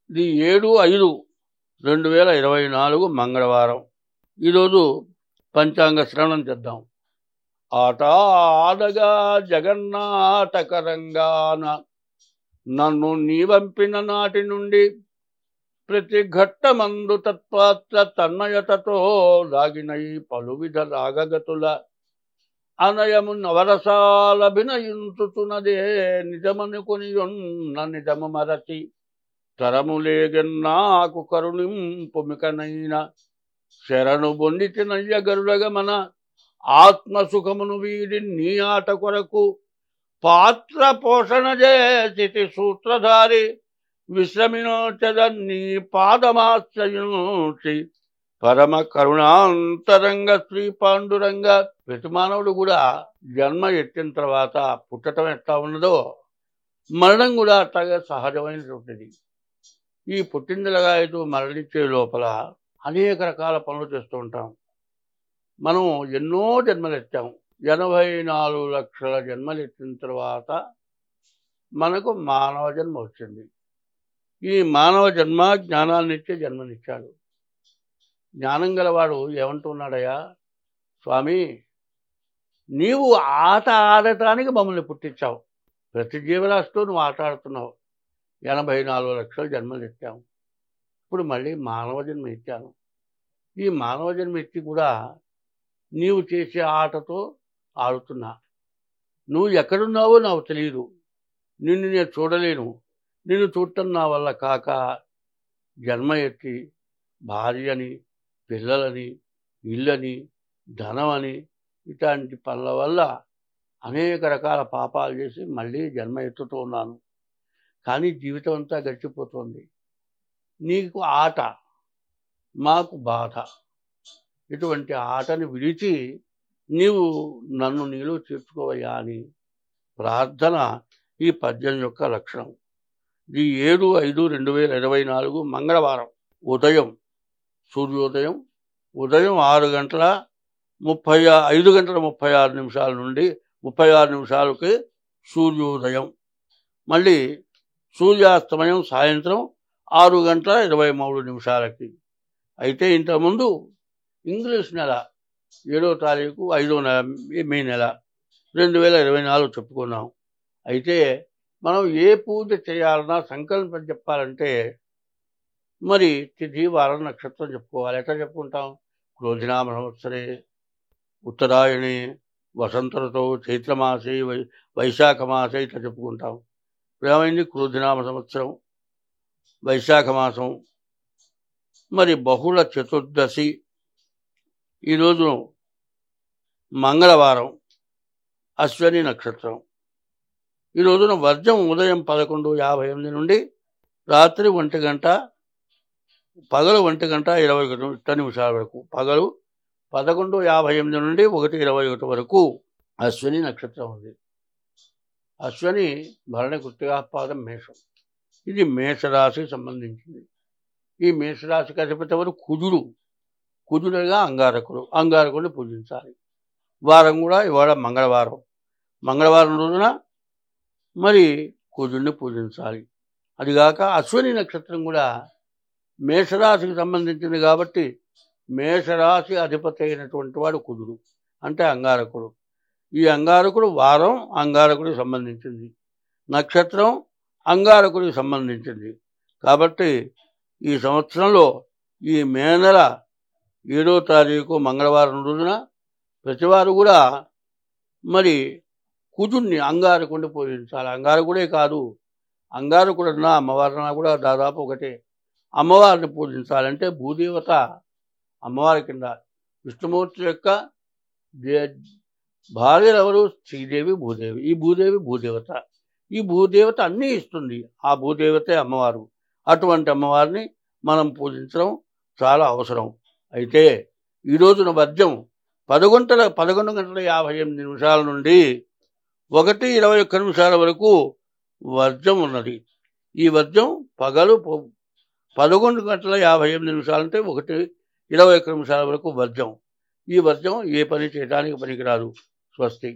ఇది 7/5/2024 మంగళవారం. ఈరోజు పంచాంగ శ్రవణం చేద్దాం. ఆట ఆడగా జగన్నాటకరంగాన నన్ను నీవంపిన నాటి నుండి ప్రతి ఘట్టమందు తత్వాత్ర తన్మయతతో లాగిన ఈ పలువిధ రాగగతుల అనయము నవరసాలభినయించుతున్నదే నిజమనుకునియున్న నిజము మరచి తరములేగన్నాకు కరుణింపుమికనైన శరణు బొండితినయ్య గరుడగమన ఆత్మసుఖమును వీడి నీ ఆట కొరకు పాత్ర పోషణ చేసి సూత్రధారి విశ్రమినోచద నీ పాదమాశ్రయించి పరమ కరుణాంతరంగ శ్రీ పాండురంగ. ప్రతి మానవుడు కూడా జన్మ ఎత్తిన తర్వాత పుట్టడం ఎట్లా ఉన్నదో మరణం కూడా అట్లాగే సహజమైనటువంటిది. ఈ పుట్టిందలగాయతో మరణించే లోపల అనేక రకాల పనులు చేస్తూ ఉంటాం. మనం ఎన్నో జన్మలు ఎత్తాం. 84 లక్షల జన్మలు ఎత్తిన తర్వాత మనకు మానవ జన్మ వచ్చింది. ఈ మానవ జన్మ జ్ఞానాన్ని ఇచ్చే జన్మనిచ్చాడు. జ్ఞానం గలవాడు ఏమంటున్నాడయ్యా, స్వామి నీవు ఆట ఆడటానికి మమ్మల్ని పుట్టించావు. ప్రతి జీవరాశితో నువ్వు ఆట ఆడుతున్నావు. 84 లక్షల జన్మలు ఎత్తాము. ఇప్పుడు మళ్ళీ మానవ జన్మ ఇచ్చాను. ఈ మానవ జన్మ ఎత్తి కూడా నీవు చేసే ఆటతో ఆడుతున్నా. నువ్వు ఎక్కడున్నావో నాకు తెలియదు. నిన్ను నేను చూడలేను. నిన్ను చూడటం నా వల్ల కాక జన్మ ఎత్తి భార్యని, పిల్లలని, ఇళ్ళని, ధనమని ఇట్లాంటి పనుల వల్ల అనేక రకాల పాపాలు చేసి మళ్ళీ జన్మ ఎత్తుతూ ఉన్నాను. కానీ జీవితం అంతా గడిచిపోతుంది. నీకు ఆట, మాకు బాధ. ఇటువంటి ఆటని విడిచి నీవు నన్ను నీలో చేర్చుకోవయ్యా అని ప్రార్థన ఈ పద్యం యొక్క లక్షణం. ఇది 7/5/2024 మంగళవారం. ఉదయం సూర్యోదయం ఉదయం 5:36 నుండి 36 నిమిషాలకి సూర్యోదయం. మళ్ళీ సూర్యాస్తమయం సాయంత్రం 6:23 అయితే ఇంతకుముందు ఇంగ్లీష్ నెల 7వ తారీఖు 5వ నెల మే నెల 2024 చెప్పుకున్నాం. అయితే మనం ఏ పూజ చేయాలన్నా సంకల్పం చెప్పాలంటే మరి తిథి వారం నక్షత్రం చెప్పుకోవాలి. ఎట్లా చెప్పుకుంటాం? క్రోధినామ సంవత్సరే ఉత్తరాయణి వసంత ఋతువు చైత్రమాసే వైశాఖ మాసే ఇట్లా చెప్పుకుంటాం. ఏమైంది? క్రోధినామ సంవత్సరం వైశాఖ మాసం, మరి బహుళ చతుర్దశి, ఈరోజు మంగళవారం, అశ్వని నక్షత్రం. ఈ రోజున వర్జం ఉదయం 11:58 నుండి రాత్రి 1 పగలు 1:21 వరకు. పగలు 11:58 నుండి 1:21 వరకు అశ్వని నక్షత్రం ఉంది. అశ్వని భరణి కృత్తికాపాదం మేషం. ఇది మేషరాశికి సంబంధించింది. ఈ మేషరాశికి అధిపతి ఎవరు? కుజుడు. కుజుడుగా అంగారకుడిని పూజించాలి. వారం కూడా ఇవాళ మంగళవారం. మంగళవారం రోజున మరి కుజుడిని పూజించాలి. అదిగాక అశ్వని నక్షత్రం కూడా మేషరాశికి సంబంధించింది కాబట్టి మేషరాశి అధిపతి అయినటువంటి వాడు కుజుడు, అంటే అంగారకుడు. ఈ అంగారకుడు వారం అంగారకుడికి సంబంధించింది, నక్షత్రం అంగారకుడికి సంబంధించింది. కాబట్టి ఈ సంవత్సరంలో ఈ మే నెల 7వ తారీఖు మంగళవారం రోజున ప్రతివారు కూడా మరి కుజుడిని అంగారకుడిని పూజించాలి. అంగారకుడే కాదు, అంగారకుడన్నా అమ్మవారన్నా కూడా దాదాపు ఒకటే. అమ్మవారిని పూజించాలంటే భూదేవత అమ్మవారి కింద. విష్ణుమూర్తి యొక్క భార్యలు ఎవరు? శ్రీదేవి, భూదేవి. ఈ భూదేవత. ఈ భూదేవత అన్నీ ఇస్తుంది. ఆ భూదేవతే అమ్మవారు. అటువంటి అమ్మవారిని మనం పూజించడం చాలా అవసరం. అయితే ఈ రోజున వర్జం 11:58 నుండి 1:21 వరకు వర్జం ఉన్నది. ఈ వర్జం పగలు 11:58 అంటే 1:21 వరకు వర్జం. ఈ వర్జం ఏ పని చేయడానికి పనికిరాదు. స్వస్తి.